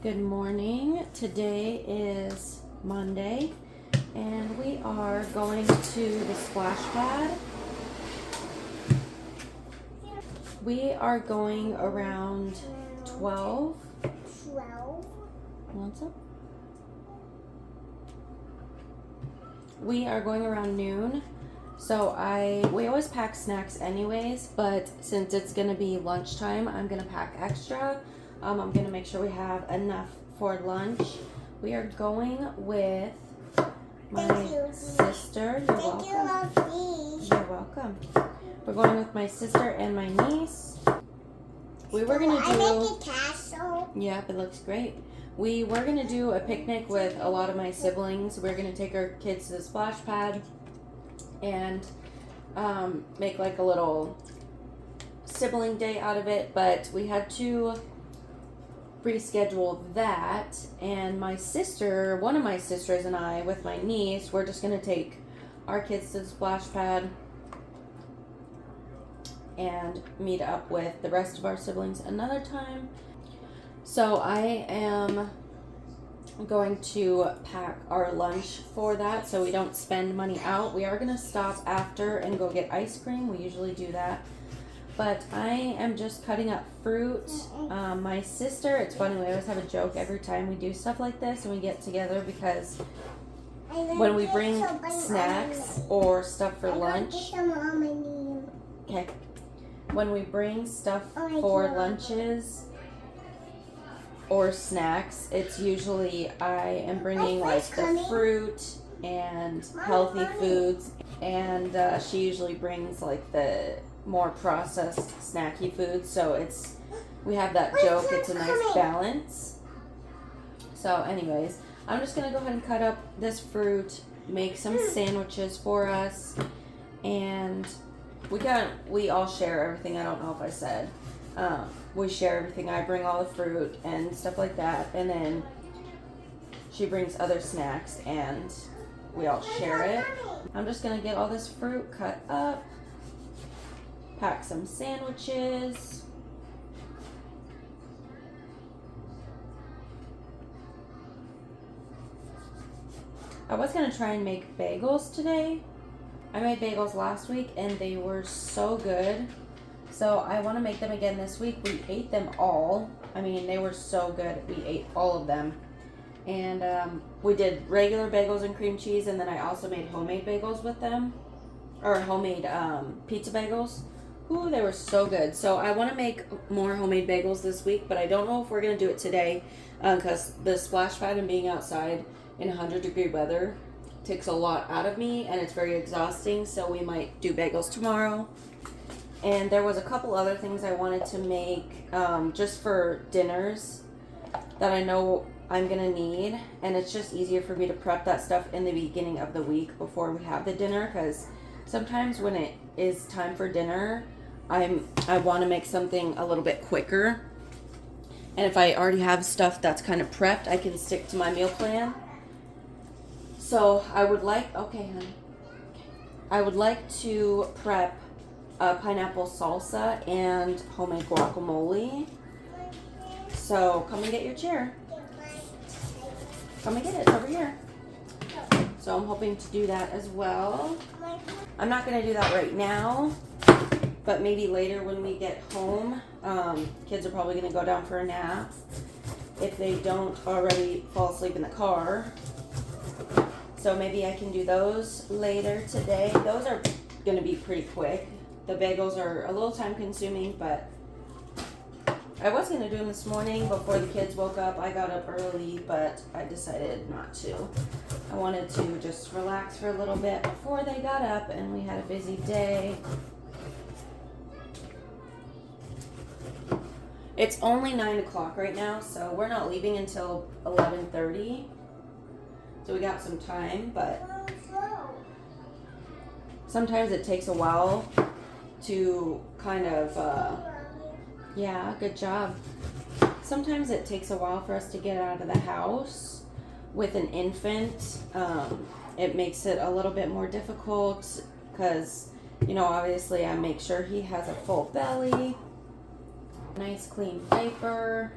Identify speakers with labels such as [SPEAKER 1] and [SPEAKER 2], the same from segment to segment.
[SPEAKER 1] Good morning. Today is Monday and we are going to the splash pad. We are going around 12. What's up? We are going around noon. So we always pack snacks anyways, but since it's gonna be lunchtime, I'm gonna pack extra. I'm gonna make sure we have enough for lunch. We are going with my sister. You're welcome. You're welcome. We're going with my sister and my niece. We were gonna do.
[SPEAKER 2] I make a castle.
[SPEAKER 1] Yep, it looks great. We were gonna do a picnic with a lot of my siblings. We're gonna take our kids to the splash pad and make like a little sibling day out of it, but we had to reschedule that, and my sister, one of my sisters and I with my niece, we're just going to take our kids to the splash pad and meet up with the rest of our siblings another time. So I am going to pack our lunch for that so we don't spend money out. We are going to stop after and go get ice cream. We usually do that. But I am just cutting up fruit. My sister, it's funny, we always have a joke every time we do stuff like this and we get together, because when we bring snacks or stuff for lunch, okay, when we bring stuff for lunches or snacks, it's usually I am bringing like the fruit and healthy foods, and she usually brings like the more processed snacky foods. So we have that joke. It's a nice balance. So anyways, I'm just gonna go ahead and cut up this fruit, make some sandwiches for us, and we all share everything. I don't know if I said we share everything. I bring all the fruit and stuff like that, and then she brings other snacks and we all share it. I'm just gonna get all this fruit cut up, pack some sandwiches. I was going to try and make bagels today. I made bagels last week and they were so good. So I want to make them again this week. We ate them all. I mean, they were so good. We ate all of them. And we did regular bagels and cream cheese, and then I also made homemade bagels with them. Or homemade pizza bagels. Ooh, they were so good. So I want to make more homemade bagels this week, but I don't know if we're going to do it today, because the splash pad and being outside in 100-degree weather takes a lot out of me, and it's very exhausting. So we might do bagels tomorrow. And there was a couple other things I wanted to make just for dinners that I know I'm going to need, and it's just easier for me to prep that stuff in the beginning of the week before we have the dinner, because sometimes when it is time for dinner, I want to make something a little bit quicker. And if I already have stuff that's kind of prepped, I can stick to my meal plan. So I would like, I would like to prep pineapple salsa and homemade guacamole. So come and get your chair. Come and get it, it's over here. So I'm hoping to do that as well. I'm not going to do that right now, but maybe later when we get home. Kids are probably going to go down for a nap if they don't already fall asleep in the car. So maybe I can do those later today. Those are going to be pretty quick. The bagels are a little time consuming, but I was going to do them this morning before the kids woke up. I got up early, but I decided not to. I wanted to just relax for a little bit before they got up, and we had a busy day. It's only 9 o'clock right now, so we're not leaving until 11:30. So we got some time, but sometimes it takes a while to kind of, yeah, good job. Sometimes it takes a while for us to get out of the house with an infant. It makes it a little bit more difficult because, you know, obviously I make sure he has a full belly, nice clean diaper,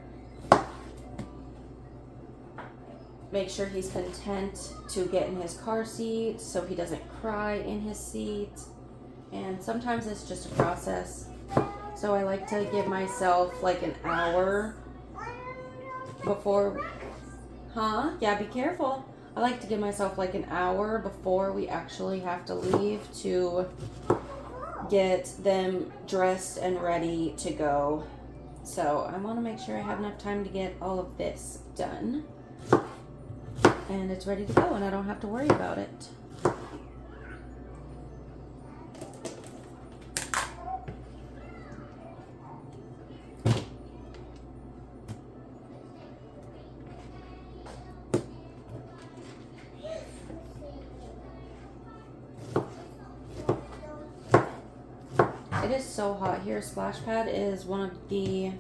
[SPEAKER 1] make sure he's content to get in his car seat so he doesn't cry in his seat. And sometimes it's just a process. So I like to give myself like an hour before, yeah, be careful. I like to give myself like an hour before we actually have to leave to get them dressed and ready to go. So I want to make sure I have enough time to get all of this done. And it's ready to go and I don't have to worry about it. It is so hot here. Splash Pad is one of the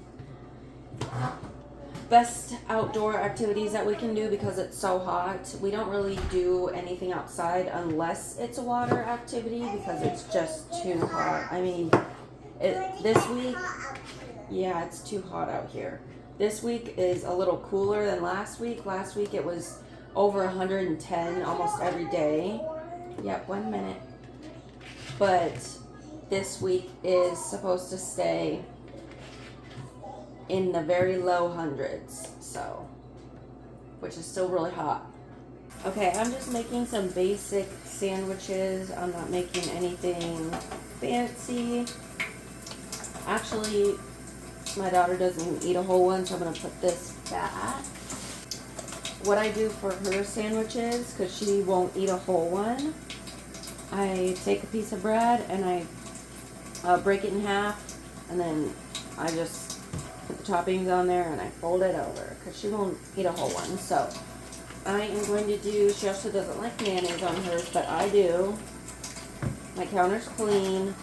[SPEAKER 1] best outdoor activities that we can do because it's so hot. We don't really do anything outside unless it's a water activity because it's just too hot. I mean, this week, yeah, it's too hot out here. This week is a little cooler than last week. Last week it was over 110 almost every day. Yep, 1 minute. But this week is supposed to stay in the very low hundreds, so, which is still really hot. Okay, I'm just making some basic sandwiches. I'm not making anything fancy. Actually, my daughter doesn't eat a whole one, so I'm gonna put this back. What I do for her sandwiches, because she won't eat a whole one, I take a piece of bread and I break it in half, and then I just put the toppings on there and I fold it over because she won't eat a whole one. So I am going to do, she also doesn't like mayonnaise on hers, but I do. My counter's clean.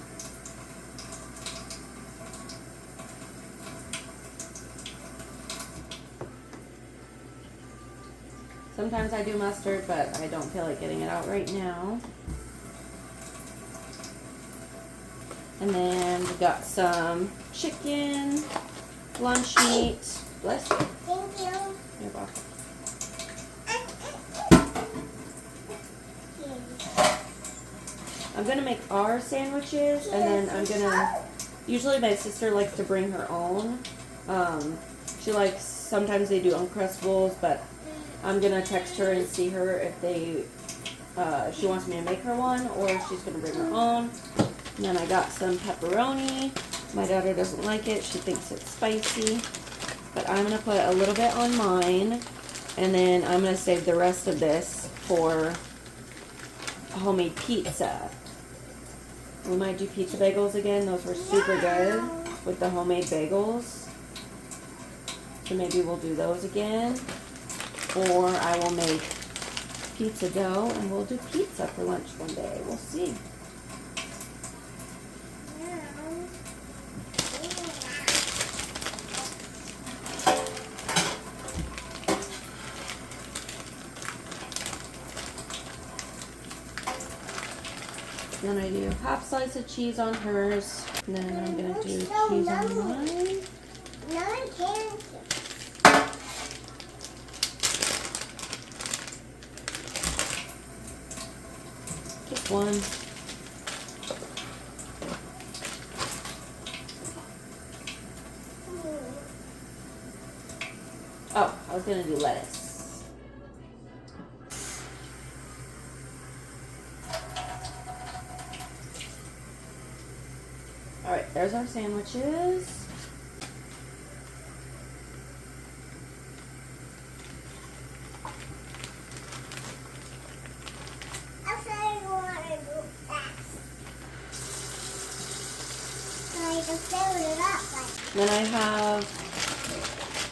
[SPEAKER 1] Sometimes I do mustard, but I don't feel like getting it out right now. And then we got some chicken, lunch meat. Bless you.
[SPEAKER 2] Thank you.
[SPEAKER 1] You're welcome. I'm gonna make our sandwiches, and then I'm gonna. Usually, my sister likes to bring her own. She likes. Sometimes they do Uncrustables, but I'm gonna text her and see her if they. She wants me to make her one, or if she's gonna bring her own. And then I got some pepperoni. My daughter doesn't like it. She thinks it's spicy. But I'm going to put a little bit on mine. And then I'm going to save the rest of this for homemade pizza. We might do pizza bagels again. Those were super good with the homemade bagels. So maybe we'll do those again. Or I will make pizza dough and we'll do pizza for lunch one day. We'll see. Then I do half slice of cheese on hers. And then I'm going to do cheese on mine. Just one. Oh, I was going to do lettuce. Alright, there's our sandwiches. Then I have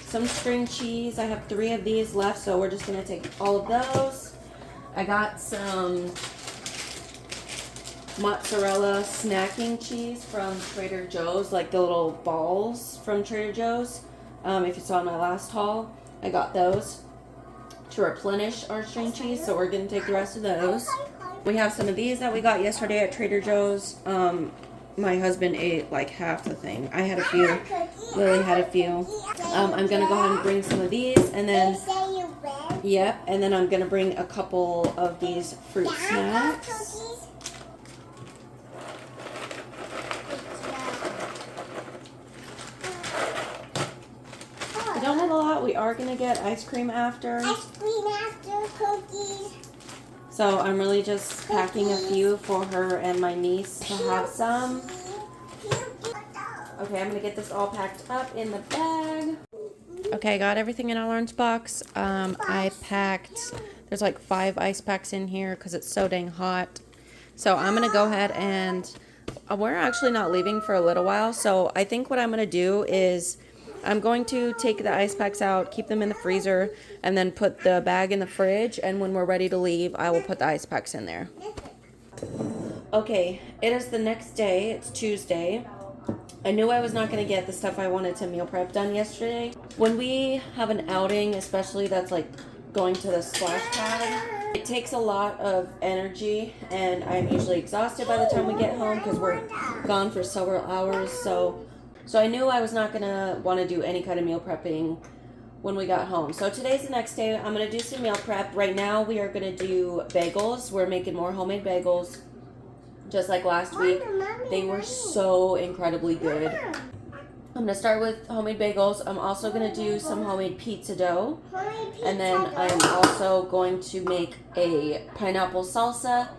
[SPEAKER 1] some string cheese. I have 3 of these left, so we're just going to take all of those. I got some mozzarella snacking cheese from Trader Joe's, like the little balls from Trader Joe's. If you saw my last haul, I got those to replenish our string cheese, so we're going to take the rest of those. We have some of these that we got yesterday at Trader Joe's. My husband ate like half the thing. I had a few. Lily had a few. I'm going to go ahead and bring some of these, and then Yep, and then I'm going to bring a couple of these fruit snacks. We don't have a lot. We are going to get ice cream after.
[SPEAKER 2] Ice cream after cookies.
[SPEAKER 1] So I'm really just packing a few for her and my niece to have some. Okay, I'm going to get this all packed up in the bag. Okay, I got everything in our lunchbox. I packed, there's like 5 ice packs in here because it's so dang hot. So I'm going to go ahead and, we're actually not leaving for a little while. So I think what I'm going to do is I'm going to take the ice packs out, keep them in the freezer, and then put the bag in the fridge. And when we're ready to leave, I will put the ice packs in there. Okay, it is the next day. It's Tuesday. I knew I was not going to get the stuff I wanted to meal prep done yesterday. When we have an outing, especially that's like going to the splash pad, it takes a lot of energy, and I'm usually exhausted by the time we get home because we're gone for several hours. So I knew I was not going to want to do any kind of meal prepping when we got home. So today's the next day. I'm going to do some meal prep. Right now we are going to do bagels. We're making more homemade bagels. Just like last week, they were so incredibly good. I'm going to start with homemade bagels. I'm also going to do some homemade pizza dough. And then I'm also going to make a pineapple salsa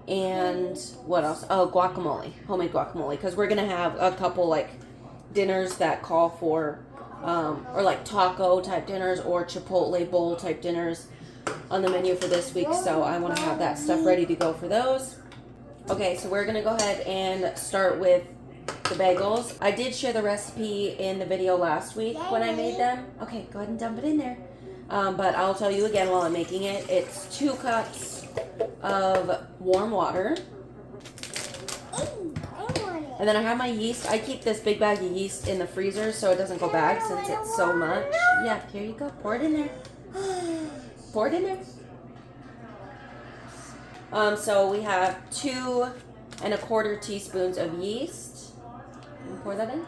[SPEAKER 1] and what else? Oh, guacamole. Homemade guacamole. Because we're going to have a couple like dinners that call for, or like taco type dinners or Chipotle bowl type dinners on the menu for this week. So I want to have that stuff ready to go for those. Okay, so we're going to go ahead and start with the bagels. I did share the recipe in the video last week when I made them. Okay, go ahead and dump it in there. But I'll tell you again while I'm making it. It's 2 cups of warm water. And then I have my yeast. I keep this big bag of yeast in the freezer so it doesn't go bad since it's so much. Yeah, here you go. Pour it in there. Pour it in there. So we have 2 1/4 teaspoons of yeast. Pour that in.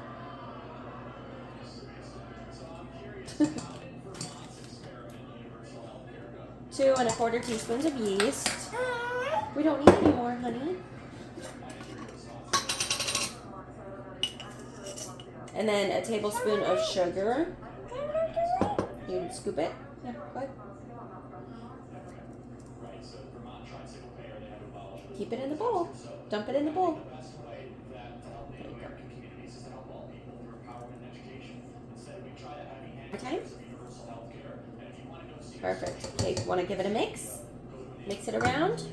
[SPEAKER 1] Two and a quarter teaspoons of yeast. We don't need any more, honey. And then a tablespoon of sugar. You can scoop it. Yeah, go ahead. Keep it in the bowl. Dump it in the bowl. Okay. Perfect. Okay, want to give it a mix? Mix it around.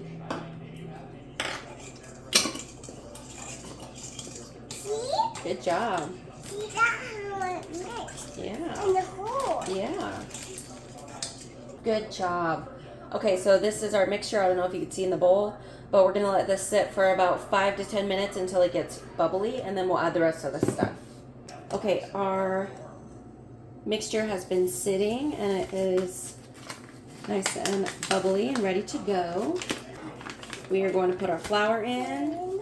[SPEAKER 1] Good job.
[SPEAKER 2] See that how it mixed?
[SPEAKER 1] Yeah.
[SPEAKER 2] In the hole.
[SPEAKER 1] Yeah. Good job. Okay, so this is our mixture. I don't know if you can see in the bowl, but we're going to let this sit for about 5 to 10 minutes until it gets bubbly, and then we'll add the rest of the stuff. Okay, our mixture has been sitting, and it is nice and bubbly and ready to go. We are going to put our flour in.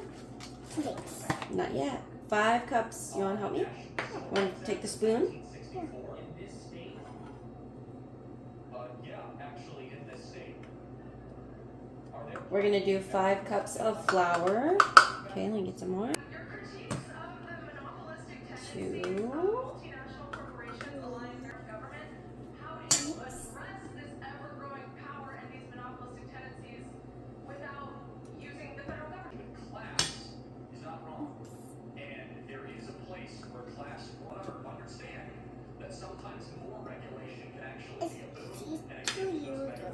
[SPEAKER 1] Not yet. 5 cups. You want to help me? Want to take the spoon? We're going to do 5 cups of flour. Okay, let me get some more. 2.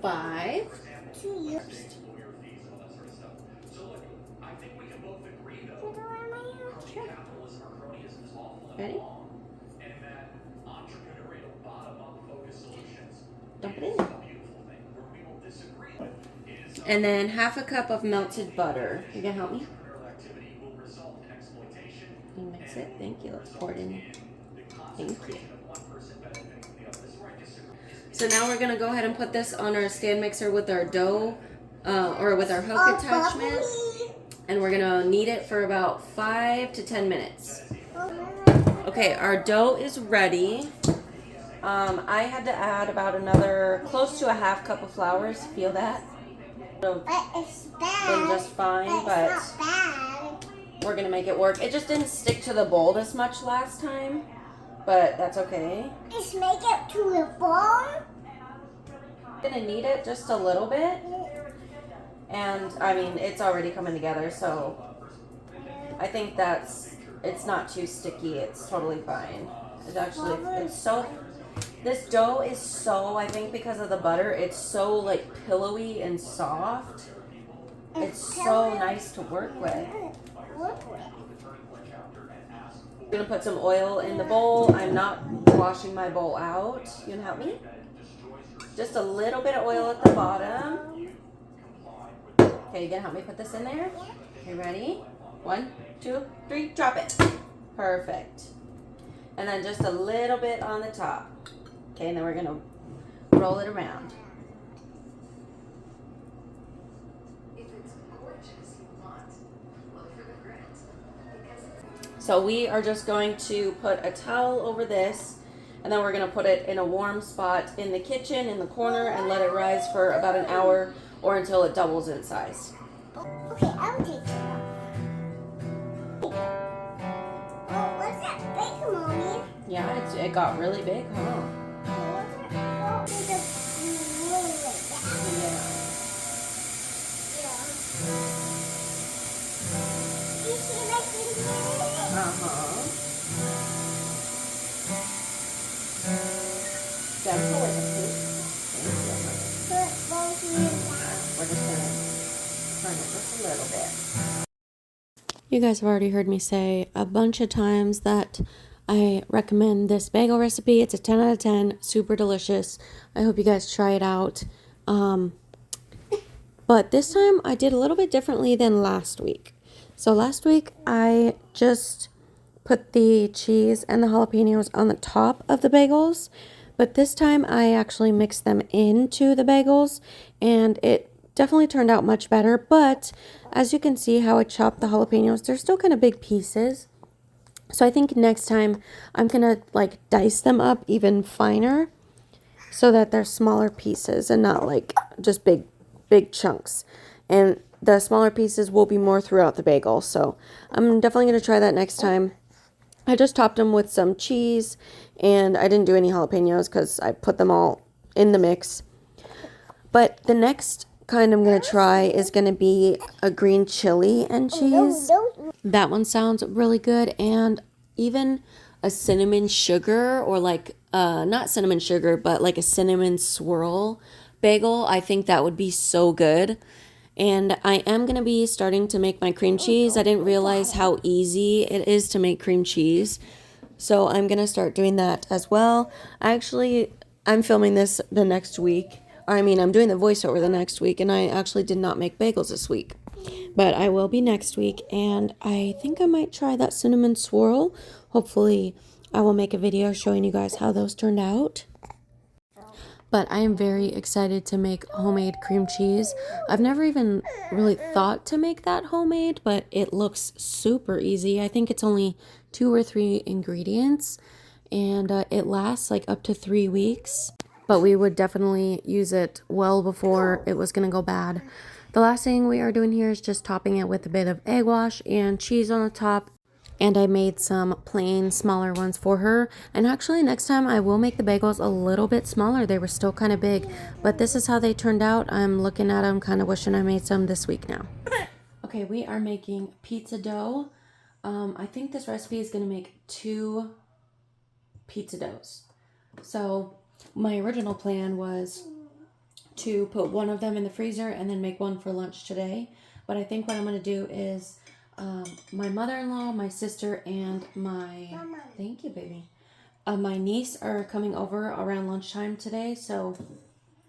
[SPEAKER 1] Five.
[SPEAKER 2] 2 years.
[SPEAKER 1] Ready? Dump it in there. And then 1/2 cup of melted butter. You gonna help me? You mix it. Thank you. Let's pour it in. Thank you. So now we're gonna go ahead and put this on our stand mixer with our dough, or with our hook attachment, and we're gonna knead it for about 5 to 10 minutes. Okay, our dough is ready. I had to add about another close to a half cup of flour. Feel that?
[SPEAKER 2] But it's bad.
[SPEAKER 1] Been just fine, but
[SPEAKER 2] it's not bad.
[SPEAKER 1] we're gonna make it work. It just didn't stick to the bowl as much last time, but that's okay.
[SPEAKER 2] Just make it to the bone.
[SPEAKER 1] Gonna knead it just a little bit, and I mean it's already coming together, so I think it's not too sticky. It's totally fine. This dough is so, I think because of the butter, it's so like pillowy and soft. It's so nice to work with. I'm gonna put some oil in the bowl. I'm not washing my bowl out. You gonna help me? Just a little bit of oil at the bottom. Okay, you gonna help me put this in there? Okay, ready? 1, 2, 3, drop it. Perfect. And then just a little bit on the top. Okay, and then we're gonna roll it around. So we are just going to put a towel over this, and then we're going to put it in a warm spot in the kitchen in the corner and let it rise for about an hour or until it doubles in size.
[SPEAKER 2] Okay, I'll take it off. Oh, what's that big, Mommy?
[SPEAKER 1] Yeah, it got really big, huh?
[SPEAKER 2] Oh, there's a blue like that.
[SPEAKER 1] Yeah.
[SPEAKER 2] You see my finger?
[SPEAKER 1] Uh-huh. Gentle with it, please.
[SPEAKER 2] Put both hands down.
[SPEAKER 1] We're just going to turn it just a little bit. You guys have already heard me say a bunch of times that I recommend this bagel recipe. It's a 10 out of 10, super delicious. I hope you guys try it out. But this time I did a little bit differently than last week. So last week I just put the cheese and the jalapenos on the top of the bagels. But this time I actually mixed them into the bagels, and it definitely turned out much better. But as you can see how I chopped the jalapenos, they're still kind of big pieces. So I think next time I'm going to like dice them up even finer so that they're smaller pieces and not like just big chunks. And the smaller pieces will be more throughout the bagel. So I'm definitely going to try that next time. I just topped them with some cheese, and I didn't do any jalapenos because I put them all in the mix. But the next kind I'm going to try is going to be a green chili and cheese. That one sounds really good, and even a cinnamon sugar, or like not cinnamon sugar, but like a cinnamon swirl bagel. I think that would be so good. And I am going to be starting to make my cream cheese. I didn't realize how easy it is to make cream cheese. So I'm going to start doing that as well. I'm filming this the next week. I'm doing the voiceover the next week, and I actually did not make bagels this week. But I will be next week, and I think I might try that cinnamon swirl. Hopefully, I will make a video showing you guys how those turned out. But I am very excited to make homemade cream cheese. I've never even really thought to make that homemade, but it looks super easy. I think it's only 2 or 3 ingredients, and it lasts like up to 3 weeks. But we would definitely use it well before it was going to go bad. The last thing we are doing here is just topping it with a bit of egg wash and cheese on the top. And I made some plain smaller ones for her. And actually next time I will make the bagels a little bit smaller. They were still kind of big, but this is how they turned out. I'm looking at them kind of wishing I made some this week now. Okay, we are making pizza dough. I think this recipe is going to make 2 pizza doughs. So my original plan was to put one of them in the freezer and then make one for lunch today. But I think what I'm going to do is my mother-in-law, my sister, and thank you, baby. My niece are coming over around lunchtime today, so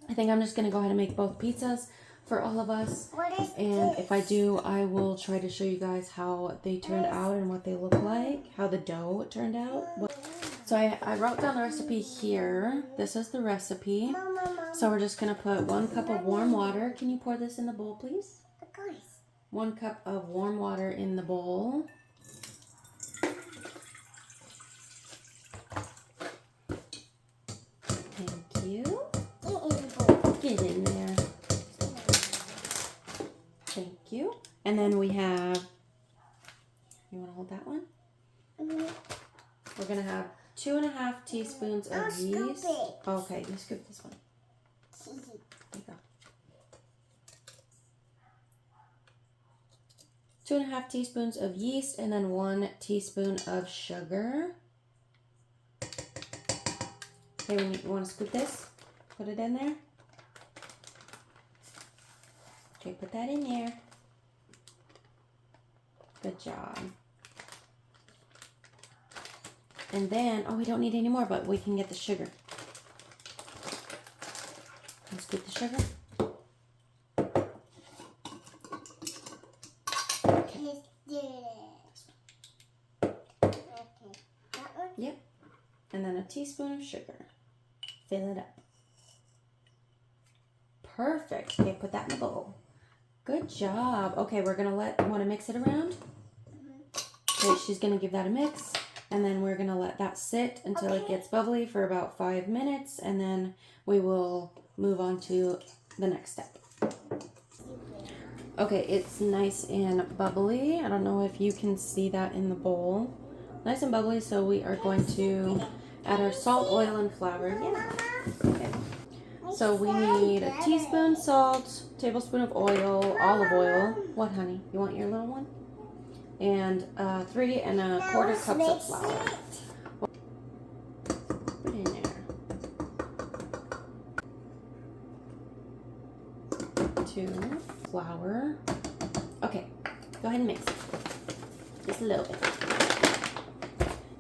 [SPEAKER 1] I think I'm just going to go ahead and make both pizzas for all of us. And if I do, I will try to show you guys how they turned out and what they look like, how the dough turned out. So I wrote down the recipe here. This is the recipe. So we're just going to put 1 cup of warm water. Can you pour this in the bowl, please?
[SPEAKER 2] Of course.
[SPEAKER 1] 1 cup of warm water in the bowl. And then we have, you want to hold that one? We're going to have 2.5 teaspoons of yeast. Okay, you scoop this one. There you go. 2.5 teaspoons of yeast and then 1 teaspoon of sugar. Okay, you want to scoop this? Put it in there. Okay, put that in there. Good job. And then, oh, we don't need any more, but we can get the sugar. Let's scoop the sugar. Okay. Yep. And then a teaspoon of sugar. Fill it up. Perfect. Okay, put that in the bowl. Good job. Okay, we're gonna want to mix it around? Okay, she's gonna give that a mix. And then we're gonna let that sit until it gets bubbly for about 5 minutes. And then we will move on to the next step. Okay, it's nice and bubbly. I don't know if you can see that in the bowl. Nice and bubbly, so we are going to add our salt, oil, and flour. Yeah. Okay. So we need a teaspoon salt, tablespoon of oil, olive oil. What, honey? You want your little one? And 3 1/4 cups of flour. Put it in there. 2 flour. Okay, go ahead and mix it. Just a little bit.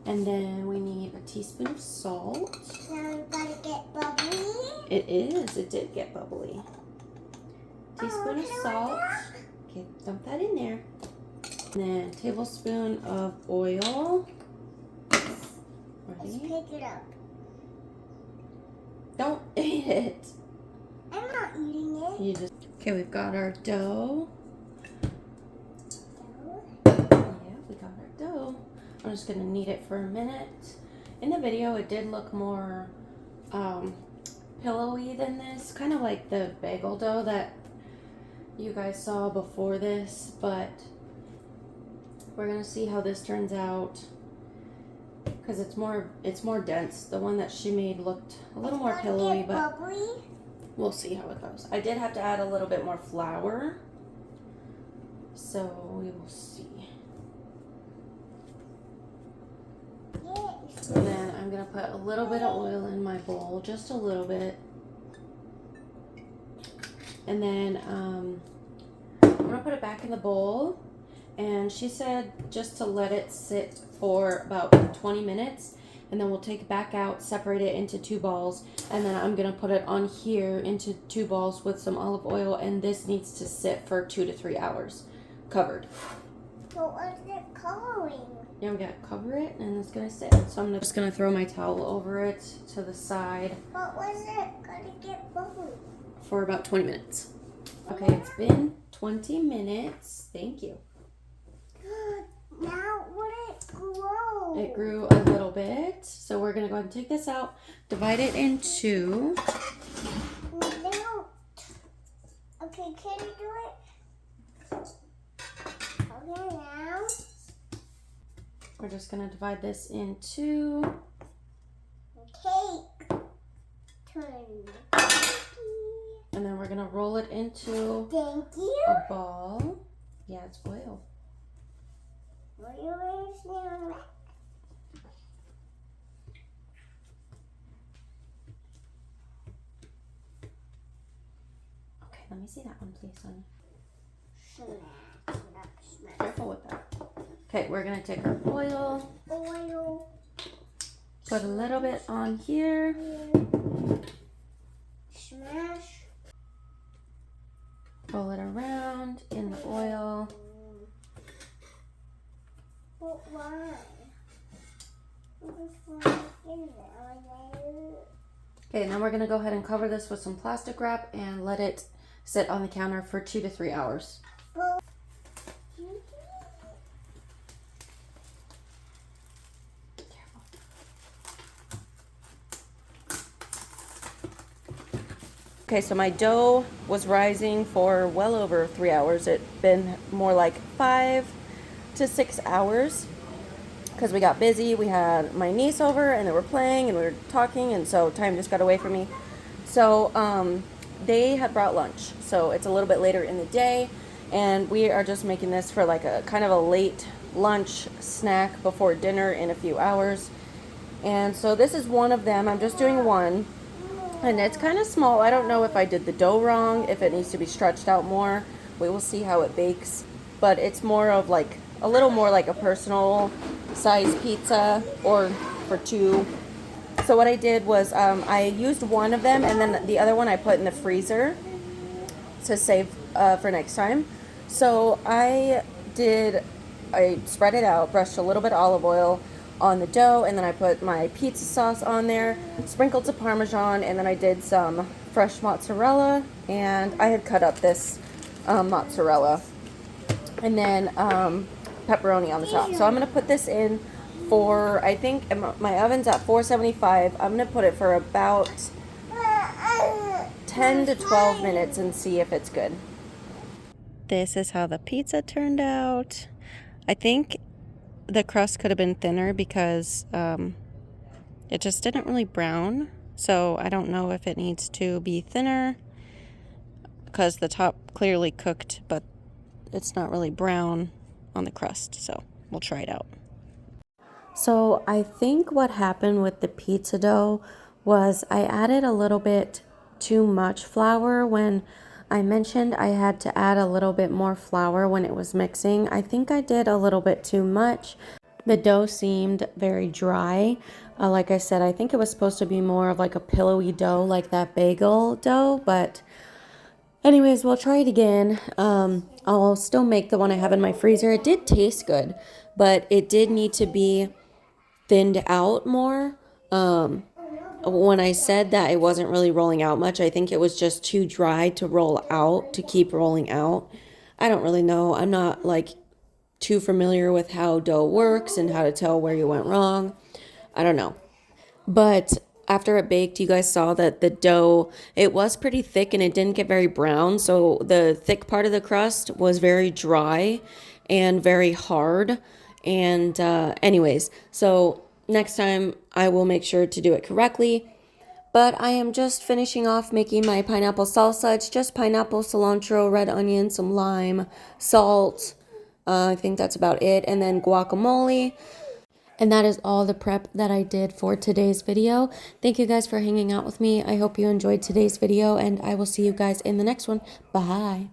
[SPEAKER 1] And then we need a teaspoon of salt.
[SPEAKER 2] Now it's gonna get bubbly.
[SPEAKER 1] It is. It did get bubbly. Teaspoon of salt. Okay, dump that in there. And then tablespoon of oil.
[SPEAKER 2] Let's
[SPEAKER 1] Ready?
[SPEAKER 2] pick it up.
[SPEAKER 1] Don't eat it.
[SPEAKER 2] I'm not eating it.
[SPEAKER 1] You just. Okay, we've got our dough. Yeah, we got our dough. I'm just gonna knead it for a minute. In the video, it did look more pillowy than this, kind of like the bagel dough that you guys saw before this, but we're gonna see how this turns out because it's more dense. The one that she made looked a little more pillowy, but we'll see how it goes. I did have to add a little bit more flour, so we will see. And then I'm going to put a little bit of oil in my bowl, just a little bit. And then I'm going to put it back in the bowl. And she said just to let it sit for about 20 minutes. And then we'll take it back out, separate it into 2 balls. And then I'm going to put it on here into 2 balls with some olive oil. And this needs to sit for 2 to 3 hours covered.
[SPEAKER 2] So what's it coloring?
[SPEAKER 1] Yeah, we gotta cover it and it's gonna sit. So I'm just gonna throw my towel over it to the side.
[SPEAKER 2] But was it gonna get bubbly?
[SPEAKER 1] For about 20 minutes. Okay, it's been 20 minutes. Thank you.
[SPEAKER 2] Good. Now would it grow?
[SPEAKER 1] It grew a little bit. So we're gonna go ahead and take this out, divide it in 2.
[SPEAKER 2] No. Okay, can you do it? Okay, now.
[SPEAKER 1] We're just gonna divide this in 2.
[SPEAKER 2] Cake. Turn.
[SPEAKER 1] And then we're gonna roll it into
[SPEAKER 2] Thank you.
[SPEAKER 1] a ball. Yeah, it's foil.
[SPEAKER 2] What are you wearing?
[SPEAKER 1] Okay, let me see that one, please, honey.
[SPEAKER 2] Smash.
[SPEAKER 1] Careful with that. Okay, we're gonna take our oil.
[SPEAKER 2] Oil.
[SPEAKER 1] Put a little bit on here.
[SPEAKER 2] Smash.
[SPEAKER 1] Roll it around in the oil.
[SPEAKER 2] But why?
[SPEAKER 1] Okay, now we're gonna go ahead and cover this with some plastic wrap and let it sit on the counter for 2 to 3 hours. Okay, so my dough was rising for well over 3 hours. It's been more like 5 to 6 hours because we got busy. We had my niece over and they were playing and we were talking, and so time just got away from me. So they had brought lunch, so it's a little bit later in the day, and we are just making this for like a kind of a late lunch snack before dinner in a few hours. And so this is one of them. I'm just doing one. And it's kind of small. I don't know if I did the dough wrong, if it needs to be stretched out more. We will see how it bakes. But it's more of like, a little more like a personal size pizza or for two. So what I did was I used one of them and then the other one I put in the freezer to save for next time. So I spread it out, brushed a little bit of olive oil on the dough, and then I put my pizza sauce on there, sprinkled some Parmesan, and then I did some fresh mozzarella, and I had cut up this mozzarella, and then pepperoni on the top. So I'm going to put this in for, I think my oven's at 475. I'm going to put it for about 10 to 12 minutes and see if it's good. This is how the pizza turned out. I think the crust could have been thinner because it just didn't really brown. So I don't know if it needs to be thinner because the top clearly cooked, but it's not really brown on the crust. So we'll try it out. So I think what happened with the pizza dough was I added a little bit too much flour when I mentioned I had to add a little bit more flour when it was mixing. I think I did a little bit too much. The dough seemed very dry. Like I said, I think it was supposed to be more of like a pillowy dough, like that bagel dough. But anyways, we'll try it again. I'll still make the one I have in my freezer. It did taste good, but it did need to be thinned out more. When I said that it wasn't really rolling out much, I think it was just too dry to roll out, to keep rolling out. I don't really know. I'm not like too familiar with how dough works and how to tell where you went wrong. I don't know. But after it baked, you guys saw that the dough, it was pretty thick and it didn't get very brown. So the thick part of the crust was very dry and very hard. And anyways, so next time I will make sure to do it correctly. But I am just finishing off making my pineapple salsa. It's just pineapple, cilantro, red onion, some lime, salt. I think that's about it. And then guacamole. And that is all the prep that I did for today's video. Thank you guys for hanging out with me. I hope you enjoyed today's video, and I will see you guys in the next one. Bye.